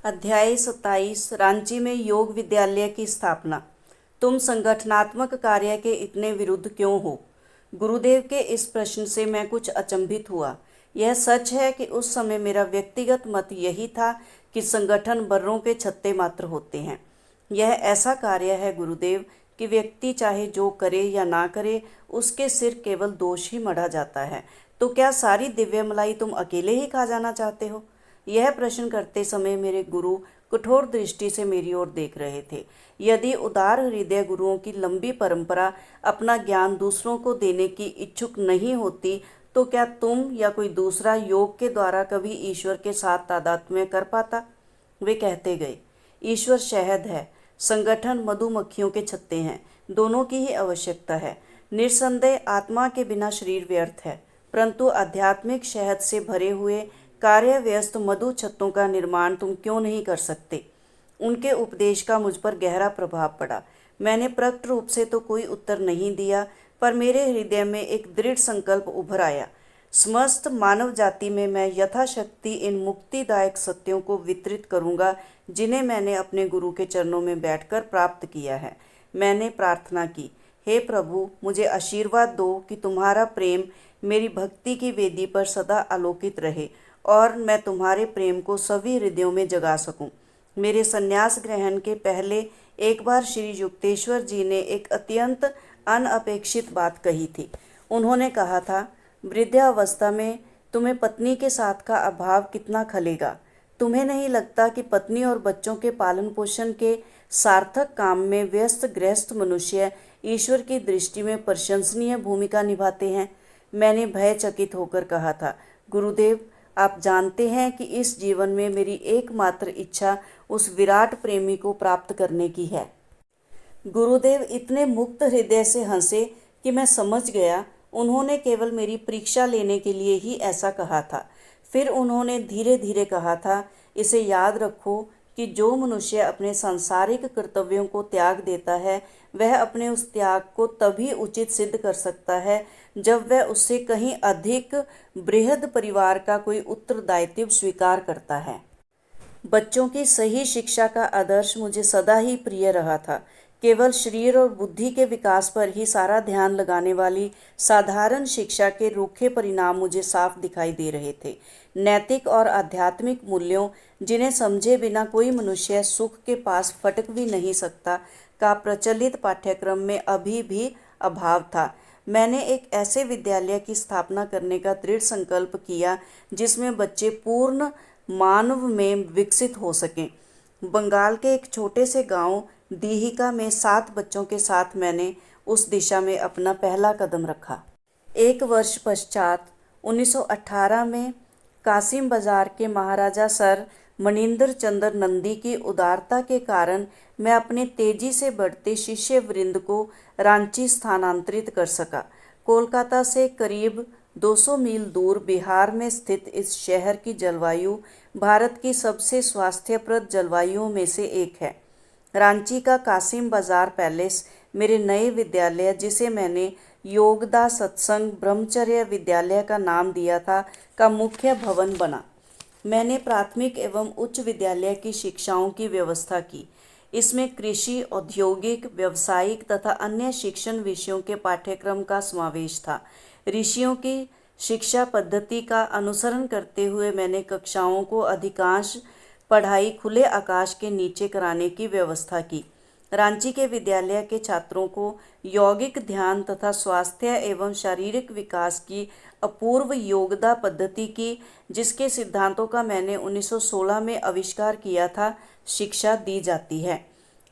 अध्याय 27 रांची में योग विद्यालय की स्थापना। तुम संगठनात्मक कार्य के इतने विरुद्ध क्यों हो? गुरुदेव के इस प्रश्न से मैं कुछ अचंभित हुआ। यह सच है कि उस समय मेरा व्यक्तिगत मत यही था कि संगठन बर्रों के छत्ते मात्र होते हैं। यह ऐसा कार्य है गुरुदेव कि व्यक्ति चाहे जो करे या ना करे, उसके सिर केवल दोष ही मढ़ा जाता है। तो क्या सारी दिव्य मलाई तुम अकेले ही खा जाना चाहते हो? यह प्रश्न करते समय मेरे गुरु कठोर दृष्टि से मेरी ओर देख रहे थे। यदि उदार हृदय गुरुओं की लंबी परंपरा अपना ज्ञान दूसरों को देने की इच्छुक नहीं होती, तो क्या तुम या कोई दूसरा योग के द्वारा कभी ईश्वर के साथ तादात्म्य कर पाता? वे कहते गए, ईश्वर शहद है, संगठन मधुमक्खियों के छत्ते हैं, दोनों की ही आवश्यकता है। निस्संदेह आत्मा के बिना शरीर व्यर्थ है, परंतु आध्यात्मिक शहद से भरे हुए कार्य व्यस्त मधु छत्तों का निर्माण तुम क्यों नहीं कर सकते? उनके उपदेश का मुझ पर गहरा प्रभाव पड़ा। मैंने प्रकट रूप से तो कोई उत्तर नहीं दिया, पर मेरे हृदय में एक दृढ़ संकल्प उभर आया। समस्त मानव जाति में मैं यथाशक्ति इन मुक्तिदायक सत्यों को वितरित करूंगा, जिन्हें मैंने अपने गुरु के चरणों में बैठकर प्राप्त किया है। मैंने प्रार्थना की, हे प्रभु, मुझे आशीर्वाद दो कि तुम्हारा प्रेम मेरी भक्ति की वेदी पर सदा आलोकित रहे और मैं तुम्हारे प्रेम को सभी हृदयों में जगा सकूं। मेरे संन्यास ग्रहण के पहले एक बार श्री युक्तेश्वर जी ने एक अत्यंत अनअपेक्षित बात कही थी। उन्होंने कहा था, वृद्धावस्था में तुम्हें पत्नी के साथ का अभाव कितना खलेगा। तुम्हें नहीं लगता कि पत्नी और बच्चों के पालन पोषण के सार्थक काम में व्यस्त गृहस्थ मनुष्य ईश्वर की दृष्टि में प्रशंसनीय भूमिका निभाते हैं? मैंने भयचकित होकर कहा था, गुरुदेव, आप जानते हैं कि इस जीवन में मेरी एकमात्र इच्छा उस विराट प्रेमी को प्राप्त करने की है। गुरुदेव इतने मुक्त हृदय से हंसे कि मैं समझ गया उन्होंने केवल मेरी परीक्षा लेने के लिए ही ऐसा कहा था। फिर उन्होंने धीरे धीरे कहा था, इसे याद रखो कि जो मनुष्य अपने सांसारिक कर्तव्यों को त्याग देता है, वह अपने उस त्याग को तभी उचित सिद्ध कर सकता है जब वह उससे कहीं अधिक बृहद परिवार का कोई उत्तरदायित्व स्वीकार करता है। बच्चों की सही शिक्षा का आदर्श मुझे सदा ही प्रिय रहा था। केवल शरीर और बुद्धि के विकास पर ही सारा ध्यान लगाने वाली साधारण शिक्षा के रूखे परिणाम मुझे साफ दिखाई दे रहे थे। नैतिक और आध्यात्मिक मूल्यों, जिन्हें समझे बिना कोई मनुष्य सुख के पास फटक भी नहीं सकता, का प्रचलित पाठ्यक्रम में अभी भी अभाव था। मैंने एक ऐसे विद्यालय की स्थापना करने का दृढ़ संकल्प किया जिसमें बच्चे पूर्ण मानव में विकसित हो सकें। बंगाल के एक छोटे से गांव दीहिका में 7 बच्चों के साथ मैंने उस दिशा में अपना पहला कदम रखा। एक वर्ष पश्चात 1918 में कासिम बाजार के महाराजा सर मनिंदर चंद्र नंदी की उदारता के कारण मैं अपने तेजी से बढ़ते शिष्य वृंद को रांची स्थानांतरित कर सका। कोलकाता से करीब 200 मील दूर बिहार में स्थित इस शहर की जलवायु भारत की सबसे स्वास्थ्यप्रद जलवायुओं में से एक है। रांची का कासिम बाजार पैलेस मेरे नए विद्यालय, जिसे मैंने योगदा सत्संग ब्रह्मचर्य विद्यालय का नाम दिया था, का मुख्य भवन बना। मैंने प्राथमिक एवं उच्च विद्यालय की शिक्षाओं की व्यवस्था की। इसमें कृषि, औद्योगिक, व्यावसायिक तथा अन्य शिक्षण विषयों के पाठ्यक्रम का समावेश था। ऋषियों की शिक्षा पद्धति का अनुसरण करते हुए मैंने कक्षाओं को अधिकांश पढ़ाई खुले आकाश के नीचे कराने की व्यवस्था की। रांची के विद्यालय के छात्रों को यौगिक ध्यान तथा स्वास्थ्य एवं शारीरिक विकास की अपूर्व योगदा पद्धति की, जिसके सिद्धांतों का मैंने 1916 में आविष्कार किया था, शिक्षा दी जाती है।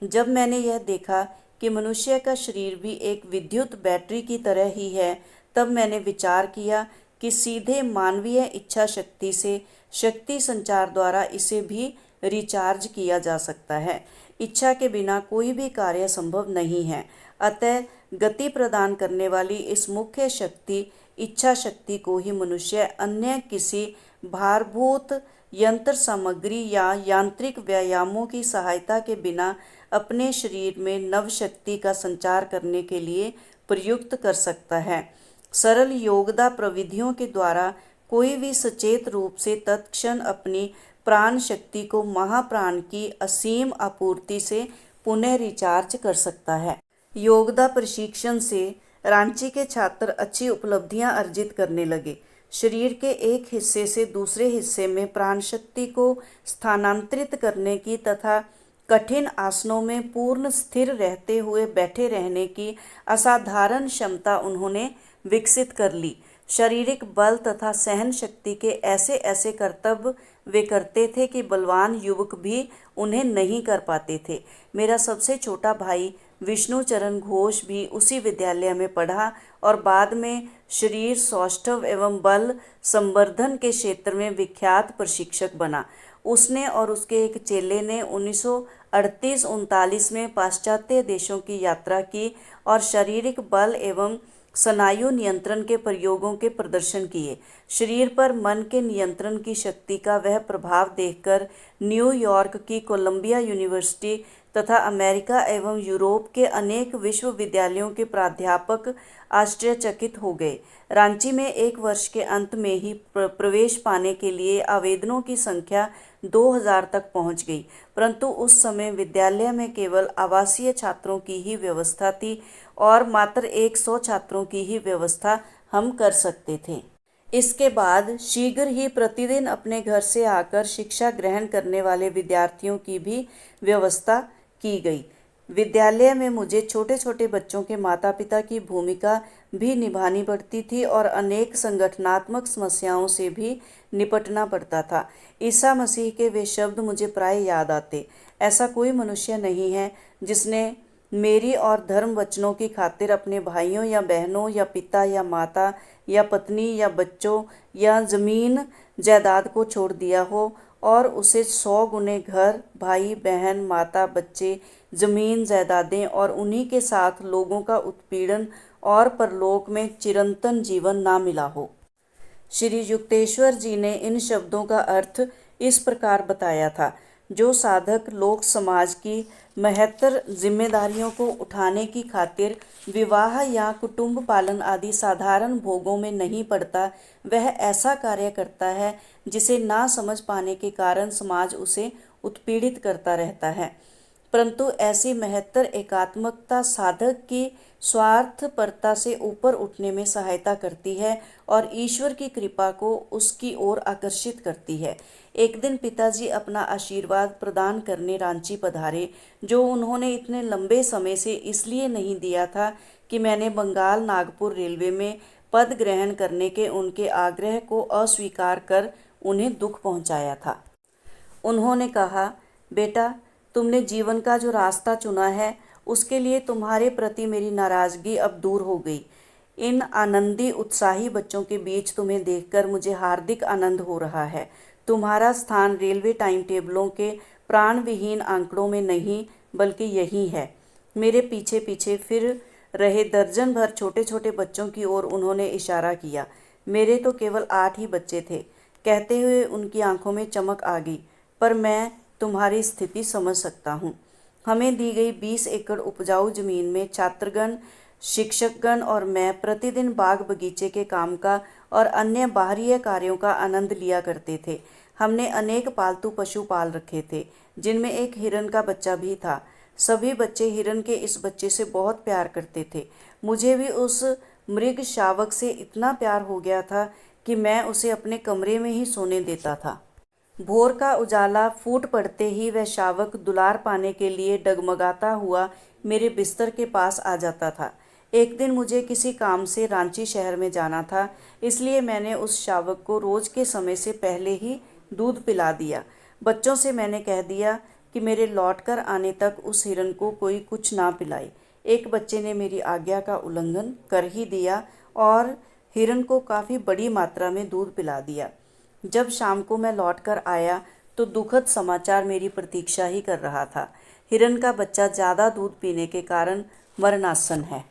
जब मैंने यह देखा कि मनुष्य का शरीर भी एक विद्युत बैटरी की तरह ही है, तब मैंने विचार किया कि सीधे मानवीय इच्छा शक्ति से शक्ति संचार द्वारा इसे भी रिचार्ज किया जा सकता है। इच्छा के बिना कोई भी कार्य संभव नहीं है। अतः गति प्रदान करने वाली इस मुख्य शक्ति इच्छा शक्ति को ही मनुष्य अन्य किसी भारभूत यंत्र सामग्री या यांत्रिक व्यायामों की सहायता के बिना अपने शरीर में नव शक्ति का संचार करने के लिए प्रयुक्त कर सकता है। सरल योगदा प्रविधियों के द्वारा कोई भी सचेत रूप से तत्क्षण अपनी प्राण शक्ति को महाप्राण की असीम आपूर्ति से पुनः रिचार्ज कर सकता है। योगदा प्रशिक्षण से रांची के छात्र अच्छी उपलब्धियां अर्जित करने लगे। शरीर के एक हिस्से से दूसरे हिस्से में प्राण शक्ति को स्थानांतरित करने की तथा कठिन आसनों में पूर्ण स्थिर रहते हुए बैठे रहने की असाधारण क्षमता उन्होंने विकसित कर ली। शारीरिक बल तथा सहन शक्ति के ऐसे ऐसे करतब वे करते थे कि बलवान युवक भी उन्हें नहीं कर पाते थे। मेरा सबसे छोटा भाई विष्णुचरण घोष भी उसी विद्यालय में पढ़ा और बाद में शरीर सौष्ठव एवं बल संवर्धन के क्षेत्र में विख्यात प्रशिक्षक बना। उसने और उसके एक चेले ने 1938-39 में पाश्चात्य देशों की यात्रा की और शारीरिक बल एवं स्नायु नियंत्रण के प्रयोगों के प्रदर्शन किए। शरीर पर मन के नियंत्रण की शक्ति का वह प्रभाव देखकर न्यूयॉर्क की कोलंबिया यूनिवर्सिटी तथा अमेरिका एवं यूरोप के अनेक विश्वविद्यालयों के प्राध्यापक आश्चर्यचकित हो गए। रांची में एक वर्ष के अंत में ही प्रवेश पाने के लिए आवेदनों की संख्या 2000 तक पहुंच गई, परंतु उस समय विद्यालय में केवल आवासीय छात्रों की ही व्यवस्था थी और मात्र 100 छात्रों की ही व्यवस्था हम कर सकते थे। इसके बाद शीघ्र ही प्रतिदिन अपने घर से आकर शिक्षा ग्रहण करने वाले विद्यार्थियों की भी व्यवस्था की गई। विद्यालय में मुझे छोटे छोटे बच्चों के माता पिता की भूमिका भी निभानी पड़ती थी और अनेक संगठनात्मक समस्याओं से भी निपटना पड़ता था। ईसा मसीह के वे शब्द मुझे प्राय याद आते, ऐसा कोई मनुष्य नहीं है जिसने मेरी और धर्म वचनों की खातिर अपने भाइयों या बहनों या पिता या माता या पत्नी या बच्चों या ज़मीन जायदाद को छोड़ दिया हो और उसे 100 गुने घर, भाई बहन, माता, बच्चे, ज़मीन जायदादें और उन्हीं के साथ लोगों का उत्पीड़न और परलोक में चिरंतन जीवन ना मिला हो। श्री युक्तेश्वर जी ने इन शब्दों का अर्थ इस प्रकार बताया था, जो साधक लोक समाज की महत्तर जिम्मेदारियों को उठाने की खातिर विवाह या कुटुंब पालन आदि साधारण भोगों में नहीं पड़ता, वह ऐसा कार्य करता है जिसे ना समझ पाने के कारण समाज उसे उत्पीड़ित करता रहता है। परंतु ऐसी महत्तर एकात्मकता साधक की स्वार्थपरता से ऊपर उठने में सहायता करती है और ईश्वर की कृपा को उसकी ओर आकर्षित करती है। एक दिन पिताजी अपना आशीर्वाद प्रदान करने रांची पधारे, जो उन्होंने इतने लंबे समय से इसलिए नहीं दिया था कि मैंने बंगाल नागपुर रेलवे में पद ग्रहण करने के उनके आग्रह को अस्वीकार कर उन्हें दुख पहुंचाया था। उन्होंने कहा, बेटा, तुमने जीवन का जो रास्ता चुना है उसके लिए तुम्हारे प्रति मेरी नाराज़गी अब दूर हो गई। इन आनंदी उत्साही बच्चों के बीच तुम्हें देखकर मुझे हार्दिक आनंद हो रहा है। तुम्हारा स्थान रेलवे टाइम टेबलों के प्राणविहीन आंकड़ों में नहीं बल्कि यही है। मेरे पीछे पीछे फिर रहे दर्जन भर छोटे छोटे बच्चों की ओर उन्होंने इशारा किया। मेरे तो केवल 8 ही बच्चे थे। कहते हुए उनकी आंखों में चमक आ गई। पर मैं तुम्हारी स्थिति समझ सकता हूँ। हमें दी गई 20 एकड़ उपजाऊ जमीन में छात्रगण, शिक्षकगण और मैं प्रतिदिन बाग बगीचे के काम का और अन्य बाहरी कार्यों का आनंद लिया करते थे। हमने अनेक पालतू पशु पाल रखे थे, जिनमें एक हिरन का बच्चा भी था। सभी बच्चे हिरन के इस बच्चे से बहुत प्यार करते थे। मुझे भी उस मृग शावक से इतना प्यार हो गया था कि मैं उसे अपने कमरे में ही सोने देता था। भोर का उजाला फूट पड़ते ही वह शावक दुलार पाने के लिए डगमगाता हुआ मेरे बिस्तर के पास आ जाता था। एक दिन मुझे किसी काम से रांची शहर में जाना था, इसलिए मैंने उस शावक को रोज के समय से पहले ही दूध पिला दिया। बच्चों से मैंने कह दिया कि मेरे लौटकर आने तक उस हिरन को कोई कुछ ना पिलाए। एक बच्चे ने मेरी आज्ञा का उल्लंघन कर ही दिया और हिरन को काफ़ी बड़ी मात्रा में दूध पिला दिया। जब शाम को मैं लौटकर आया तो दुखद समाचार मेरी प्रतीक्षा ही कर रहा था। हिरन का बच्चा ज़्यादा दूध पीने के कारण मरणासन है।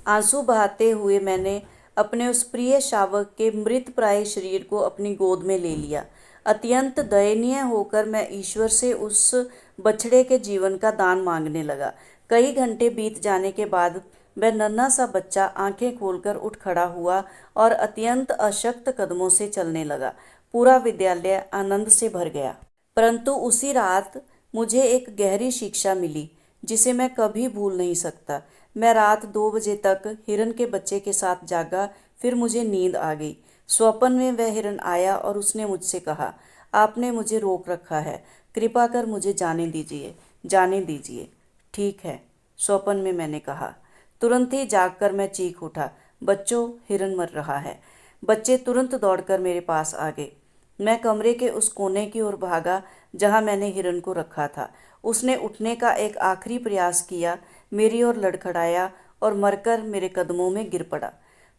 आंसू बहाते हुए मैंने अपने उस प्रिय शावक के मृत प्राय शरीर को अपनी गोद में ले लिया। अत्यंत दयनीय होकर मैं ईश्वर से उस बछड़े के जीवन का दान मांगने लगा। कई घंटे बीत जाने के बाद वह नन्हा सा बच्चा आंखें खोलकर उठ खड़ा हुआ और अत्यंत अशक्त कदमों से चलने लगा। पूरा विद्यालय आनंद से भर गया। परंतु उसी रात मुझे एक गहरी शिक्षा मिली जिसे मैं कभी भूल नहीं सकता। मैं रात 2 बजे तक हिरन के बच्चे के साथ जागा, फिर मुझे नींद आ गई। स्वप्न में वह हिरन आया और उसने मुझसे कहा, आपने मुझे रोक रखा है, कृपा कर मुझे जाने दीजिए, जाने दीजिए। ठीक है, स्वप्न में मैंने कहा। तुरंत ही जागकर मैं चीख उठा, बच्चों, हिरन मर रहा है। बच्चे तुरंत दौड़कर मेरे पास आ गए। मैं कमरे के उस कोने की ओर भागा जहां मैंने हिरन को रखा था। उसने उठने का एक आखिरी प्रयास किया, मेरी ओर लड़खड़ाया और मरकर मेरे कदमों में गिर पड़ा।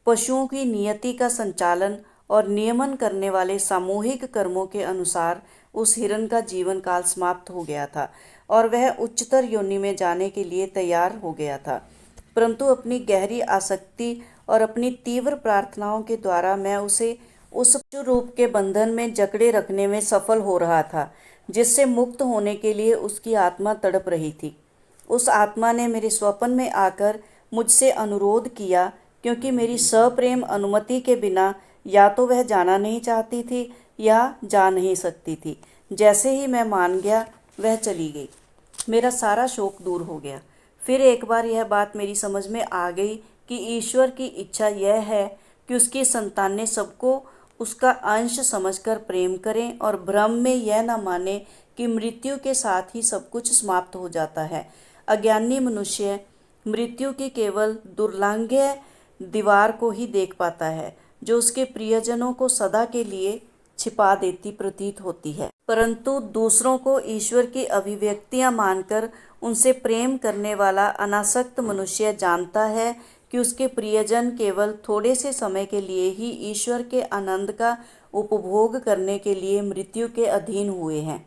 पशुओं की नियति का संचालन और नियमन करने वाले सामूहिक कर्मों के अनुसार उस हिरन का जीवन काल समाप्त हो गया था और वह उच्चतर योनि में जाने के लिए तैयार हो गया था। परंतु अपनी गहरी आसक्ति और अपनी तीव्र प्रार्थनाओं के द्वारा मैं उसे उस पशु रूप के बंधन में जकड़े रखने में सफल हो रहा था जिससे मुक्त होने के लिए उसकी आत्मा तड़प रही थी। उस आत्मा ने मेरे स्वप्न में आकर मुझसे अनुरोध किया, क्योंकि मेरी सप्रेम अनुमति के बिना या तो वह जाना नहीं चाहती थी या जा नहीं सकती थी। जैसे ही मैं मान गया, वह चली गई। मेरा सारा शोक दूर हो गया। फिर एक बार यह बात मेरी समझ में आ गई कि ईश्वर की इच्छा यह है कि उसकी संतानें सबको उसका अंश समझकर प्रेम करें और भ्रम में यह न माने कि मृत्यु के साथ ही सब कुछ समाप्त हो जाता है। अज्ञानी मनुष्य मृत्यु की केवल दुर्लांघ्य दीवार को ही देख पाता है जो उसके प्रियजनों को सदा के लिए छिपा देती प्रतीत होती है, परंतु दूसरों को ईश्वर की अभिव्यक्तियां मानकर उनसे प्रेम करने वाला अनासक्त मनुष्य जानता है कि उसके प्रियजन केवल थोड़े से समय के लिए ही ईश्वर के आनंद का उपभोग करने के लिए मृत्यु के अधीन हुए हैं।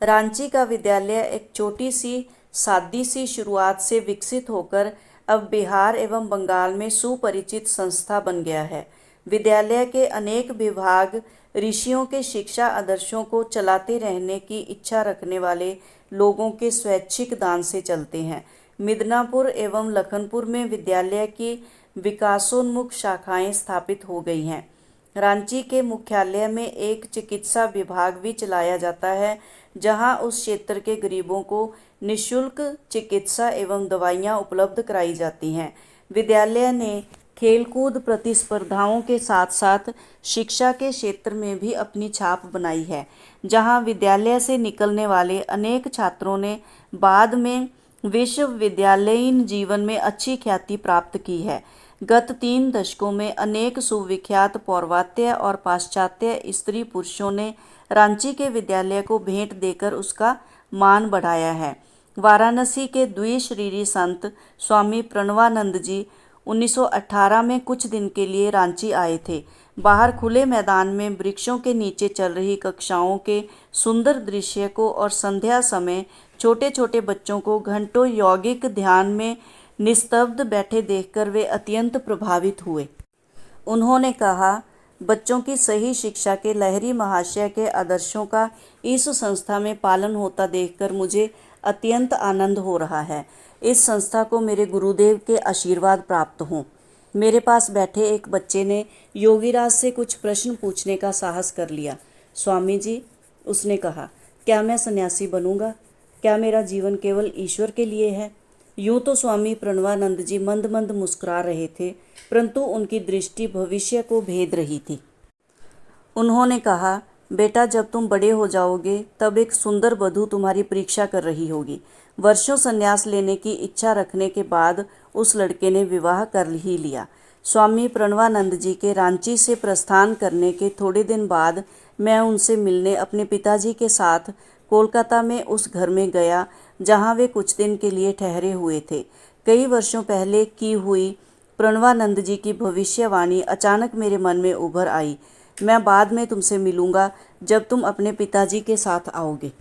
रांची का विद्यालय एक छोटी सी सादी सी शुरुआत से विकसित होकर अब बिहार एवं बंगाल में सुपरिचित संस्था बन गया है। विद्यालय के अनेक विभाग ऋषियों के शिक्षा आदर्शों को चलाते रहने की इच्छा रखने वाले लोगों के स्वैच्छिक दान से चलते हैं। मिदनापुर एवं लखनपुर में विद्यालय की विकासोन्मुख शाखाएं स्थापित हो गई हैं। रांची के मुख्यालय में एक चिकित्सा विभाग भी चलाया जाता है, जहां उस क्षेत्र के गरीबों को निःशुल्क चिकित्सा एवं दवाइयां उपलब्ध कराई जाती हैं। विद्यालय ने खेलकूद प्रतिस्पर्धाओं के साथ साथ शिक्षा के क्षेत्र में भी अपनी छाप बनाई है, जहां विद्यालय से निकलने वाले अनेक छात्रों ने बाद में विश्वविद्यालयीन जीवन में अच्छी ख्याति प्राप्त की है। गत 3 दशकों में अनेक सुविख्यात पौर्वात्य और पाश्चात्य स्त्री पुरुषों ने रांची के विद्यालय को भेंट देकर उसका मान बढ़ाया है। वाराणसी के द्विशरीरी संत स्वामी प्रणवानंद जी 1918 में कुछ दिन के लिए रांची आए थे। बाहर खुले मैदान में वृक्षों के नीचे चल रही कक्षाओं के सुंदर दृश्य को और संध्या समय छोटे छोटे बच्चों को घंटों यौगिक ध्यान में निस्तब्ध बैठे देखकर वे अत्यंत प्रभावित हुए। उन्होंने कहा, बच्चों की सही शिक्षा के लहरी महाशय के आदर्शों का इस संस्था में पालन होता देखकर मुझे अत्यंत आनंद हो रहा है। इस संस्था को मेरे गुरुदेव के आशीर्वाद प्राप्त हों। मेरे पास बैठे एक बच्चे ने योगीराज से कुछ प्रश्न पूछने का साहस कर लिया। स्वामी जी, उसने कहा, क्या मैं सन्यासी बनूंगा? क्या मेरा जीवन केवल ईश्वर के लिए है? यूं तो स्वामी प्रणवानंद जी मंद मंद मुस्कुरा रहे थे, परंतु उनकी दृष्टि भविष्य को भेद रही थी। उन्होंने कहा, बेटा, जब तुम बड़े हो जाओगे तब एक सुंदर वधू तुम्हारी परीक्षा कर रही होगी। वर्षों संन्यास लेने की इच्छा रखने के बाद उस लड़के ने विवाह कर ही लिया। स्वामी प्रणवानंद जी के रांची से प्रस्थान करने के थोड़े दिन बाद मैं उनसे मिलने अपने पिताजी के साथ कोलकाता में उस घर में गया जहां वे कुछ दिन के लिए ठहरे हुए थे। कई वर्षों पहले की हुई प्रणवानंद जी की भविष्यवाणी अचानक मेरे मन में उभर आई। मैं बाद में तुमसे मिलूंगा जब तुम अपने पिताजी के साथ आओगे।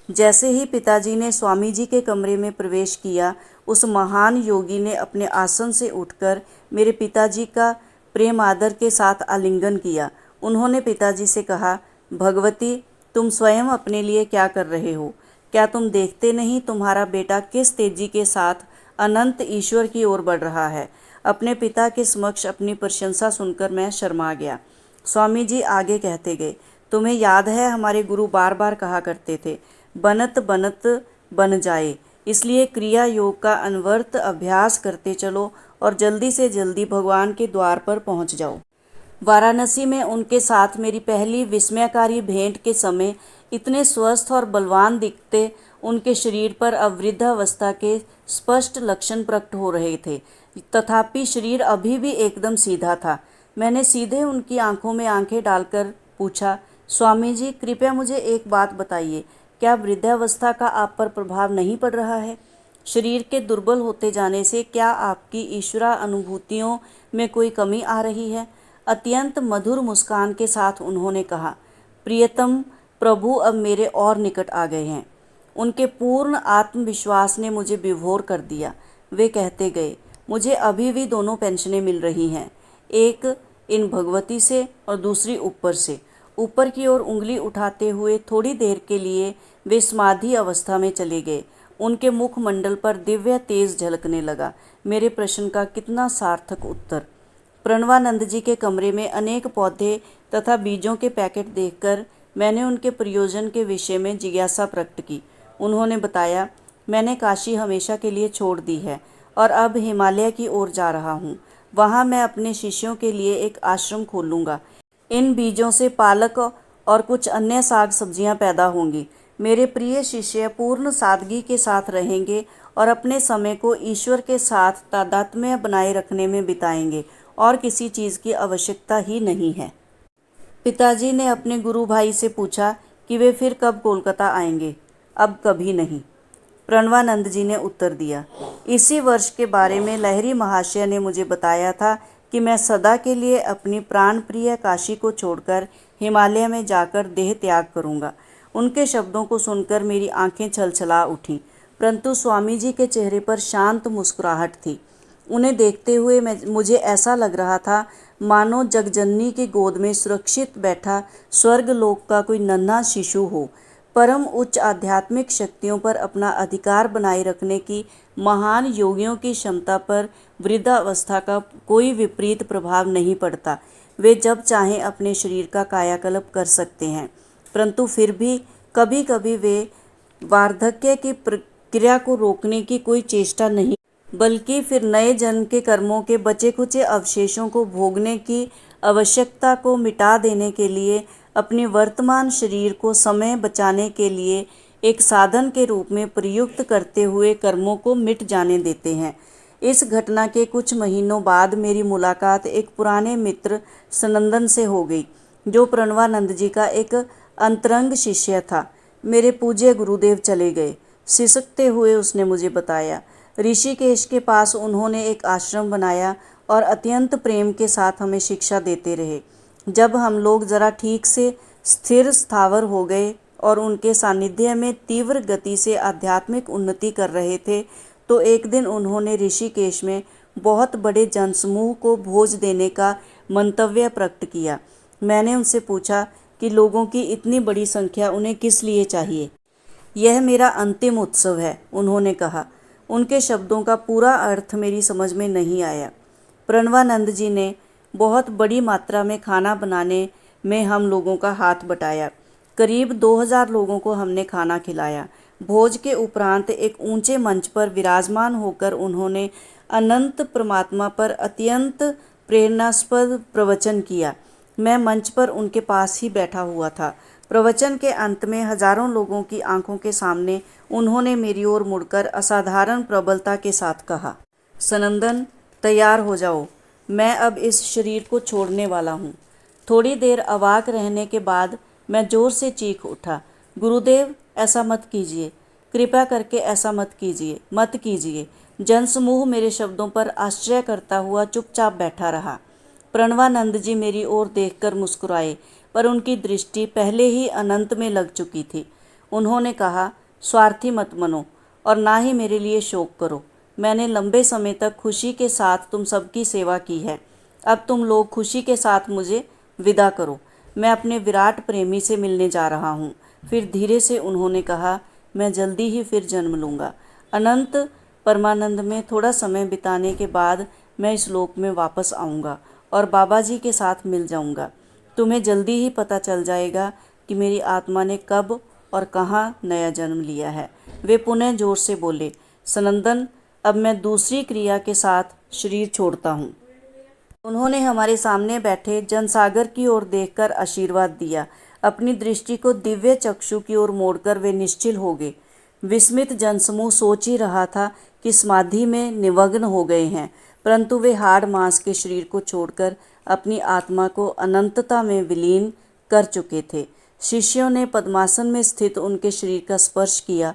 जैसे ही पिताजी ने स्वामी जी के कमरे में प्रवेश किया, उस महान योगी ने अपने आसन से उठकर मेरे पिताजी का प्रेम आदर के साथ आलिंगन किया। उन्होंने पिताजी से कहा, भगवती, तुम स्वयं अपने लिए क्या कर रहे हो? क्या तुम देखते नहीं तुम्हारा बेटा किस तेजी के साथ अनंत ईश्वर की ओर बढ़ रहा है? अपने पिता के समक्ष अपनी प्रशंसा सुनकर मैं शर्मा गया। स्वामी जी आगे कहते गए, तुम्हें याद है हमारे गुरु बार बार कहा करते थे, बनत बनत बन जाए। इसलिए क्रिया योग का अनवरत अभ्यास करते चलो और जल्दी से जल्दी भगवान के द्वार पर पहुंच जाओ। वाराणसी में उनके साथ मेरी पहली विस्मयकारी भेंट के समय इतने स्वस्थ और बलवान दिखते उनके शरीर पर अब वृद्धावस्था के स्पष्ट लक्षण प्रकट हो रहे थे, तथापि शरीर अभी भी एकदम सीधा था। मैंने सीधे उनकी आंखों में आंखें डालकर पूछा, स्वामी जी कृपया मुझे एक बात बताइए, क्या वृद्धावस्था का आप पर प्रभाव नहीं पड़ रहा है? शरीर के दुर्बल होते जाने से क्या आपकी ईश्वरा अनुभूतियों में कोई कमी आ रही है? अत्यंत मधुर मुस्कान के साथ उन्होंने कहा, प्रियतम प्रभु अब मेरे और निकट आ गए हैं। उनके पूर्ण आत्मविश्वास ने मुझे विभोर कर दिया। वे कहते गए, मुझे अभी भी दोनों पेंशनें मिल रही हैं, एक इन भगवती से और दूसरी ऊपर से। ऊपर की ओर उंगली उठाते हुए थोड़ी देर के लिए वे समाधि अवस्था में चले गए। उनके मुखमंडल पर दिव्य तेज झलकने लगा। मेरे प्रश्न का कितना सार्थक उत्तर। प्रणवानंद जी के कमरे में अनेक पौधे तथा बीजों के पैकेट देखकर मैंने उनके प्रयोजन के विषय में जिज्ञासा प्रकट की। उन्होंने बताया, मैंने काशी हमेशा के लिए छोड़ दी है और अब हिमालय की ओर जा रहा हूँ। वहाँ मैं अपने शिष्यों के लिए एक आश्रम खोलूँगा। इन बीजों से पालक और कुछ अन्य साग सब्जियाँ पैदा होंगी। मेरे प्रिय शिष्य पूर्ण सादगी के साथ रहेंगे और अपने समय को ईश्वर के साथ तादात्म्य बनाए रखने में बिताएंगे और किसी चीज़ की आवश्यकता ही नहीं है। पिताजी ने अपने गुरु भाई से पूछा कि वे फिर कब कोलकाता आएंगे। अब कभी नहीं, प्रणवानंद जी ने उत्तर दिया। इसी वर्ष के बारे में लहरी महाशय ने मुझे बताया था कि मैं सदा के लिए अपनी प्राण प्रिय काशी को छोड़कर हिमालय में जाकर देह त्याग करूंगा। उनके शब्दों को सुनकर मेरी आंखें छलछला उठीं, परंतु स्वामी जी के चेहरे पर शांत मुस्कुराहट थी। उन्हें देखते हुए मुझे ऐसा लग रहा था मानो जगजननी की गोद में सुरक्षित बैठा स्वर्गलोक का कोई नन्हा शिशु हो। परम उच्च आध्यात्मिक शक्तियों पर अपना अधिकार बनाए रखने की महान योगियों की क्षमता पर वृद्धावस्था का कोई विपरीत प्रभाव नहीं पड़ता। वे जब चाहें अपने शरीर का कायाकल्प कर सकते हैं, परंतु फिर भी कभी कभी वे वार्धक्य की प्रक्रिया को रोकने की कोई चेष्टा नहीं, बल्कि फिर नए जन्म के कर्मों के बचे खुचे अवशेषों को भोगने की आवश्यकता को मिटा देने के लिए अपने वर्तमान शरीर को समय बचाने के लिए एक साधन के रूप में प्रयुक्त करते हुए कर्मों को मिट जाने देते हैं। इस घटना के कुछ महीनों बाद मेरी मुलाकात एक पुराने मित्र सनंदन से हो गई, जो प्रणवानंद जी का एक अंतरंग शिष्य था। मेरे पूज्य गुरुदेव चले गए। सिसकते हुए उसने मुझे बताया, ऋषिकेश के पास उन्होंने एक आश्रम बनाया और अत्यंत प्रेम के साथ हमें शिक्षा देते रहे। जब हम लोग जरा ठीक से स्थिर स्थावर हो गए और उनके सानिध्य में तीव्र गति से आध्यात्मिक उन्नति कर रहे थे, तो एक दिन उन्होंने ऋषिकेश में बहुत बड़े जनसमूह को भोज देने का मंतव्य प्रकट किया। मैंने उनसे पूछा कि लोगों की इतनी बड़ी संख्या उन्हें किस लिए चाहिए। यह मेरा अंतिम उत्सव है, उन्होंने कहा। उनके शब्दों का पूरा अर्थ मेरी समझ में नहीं आया। प्रणवानंद जी ने बहुत बड़ी मात्रा में खाना बनाने में हम लोगों का हाथ बटाया। करीब 2000 लोगों को हमने खाना खिलाया। भोज के उपरांत एक ऊंचे मंच पर विराजमान होकर उन्होंने अनंत परमात्मा पर अत्यंत प्रेरणास्पद प्रवचन किया। मैं मंच पर उनके पास ही बैठा हुआ था। प्रवचन के अंत में हजारों लोगों की आंखों के सामने उन्होंने मेरी ओर मुड़कर असाधारण प्रबलता के साथ कहा, सनंदन, तैयार हो जाओ, मैं अब इस शरीर को छोड़ने वाला हूँ। थोड़ी देर अवाक रहने के बाद मैं जोर से चीख उठा, गुरुदेव, ऐसा मत कीजिए, कृपया करके ऐसा मत कीजिए, मत कीजिए। जनसमूह मेरे शब्दों पर आश्चर्य करता हुआ चुपचाप बैठा रहा। प्रणवानंद जी मेरी ओर देखकर मुस्कुराए, पर उनकी दृष्टि पहले ही अनंत में लग चुकी थी। उन्होंने कहा, स्वार्थी मत बनो और ना ही मेरे लिए शोक करो। मैंने लंबे समय तक खुशी के साथ तुम सबकी सेवा की है। अब तुम लोग खुशी के साथ मुझे विदा करो। मैं अपने विराट प्रेमी से मिलने जा रहा हूँ। फिर धीरे से उन्होंने कहा, मैं जल्दी ही फिर जन्म लूँगा। अनंत परमानंद में थोड़ा समय बिताने के बाद मैं इस लोक में वापस आऊँगा और बाबा जी के साथ मिल जाऊँगा। तुम्हें जल्दी ही पता चल जाएगा कि मेरी आत्मा ने कब और कहाँ नया जन्म लिया है। वे पुनः जोर से बोले, सनंदन, अब मैं दूसरी क्रिया के साथ शरीर छोड़ता हूँ। उन्होंने हमारे सामने बैठे जनसागर की ओर देखकर आशीर्वाद दिया। अपनी दृष्टि को दिव्य चक्षु की ओर मोड़कर वे निश्चल हो गए। विस्मित जनसमूह सोच ही रहा था कि समाधि में निमग्न हो गए हैं, परंतु वे हाड़ मांस के शरीर को छोड़कर अपनी आत्मा को अनंतता में विलीन कर चुके थे। शिष्यों ने पद्मासन में स्थित उनके शरीर का स्पर्श किया,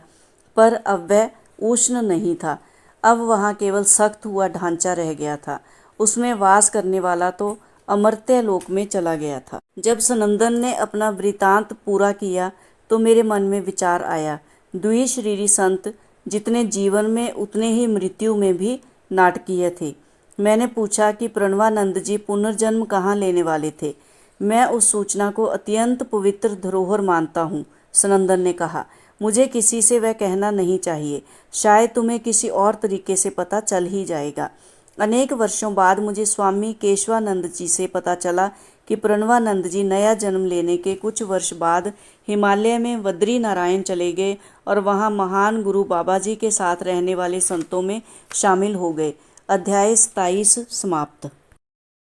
पर अब वह उष्ण नहीं था। अब वहाँ केवल सख्त हुआ ढांचा रह गया था। उसमें वास करने वाला तो अमर्त्य लोक में चला गया था। जब सनंदन ने अपना वृतांत पूरा किया तो मेरे मन में विचार आया, द्विशरीरी संत जितने जीवन में उतने ही मृत्यु में भी नाटकीय थे। मैंने पूछा कि प्रणवानंद जी पुनर्जन्म कहाँ लेने वाले थे। मैं उस सूचना को अत्यंत पवित्र धरोहर मानता हूँ, सनंदन ने कहा। मुझे किसी से वह कहना नहीं चाहिए, शायद तुम्हें किसी और तरीके से पता चल ही जाएगा। अनेक वर्षों बाद मुझे स्वामी केशवानंद जी से पता चला कि प्रणवानंद जी नया जन्म लेने के कुछ वर्ष बाद हिमालय में बद्री नारायण चले गए और वहाँ महान गुरु बाबा जी के साथ रहने वाले संतों में शामिल हो गए। अध्याय 27 समाप्त।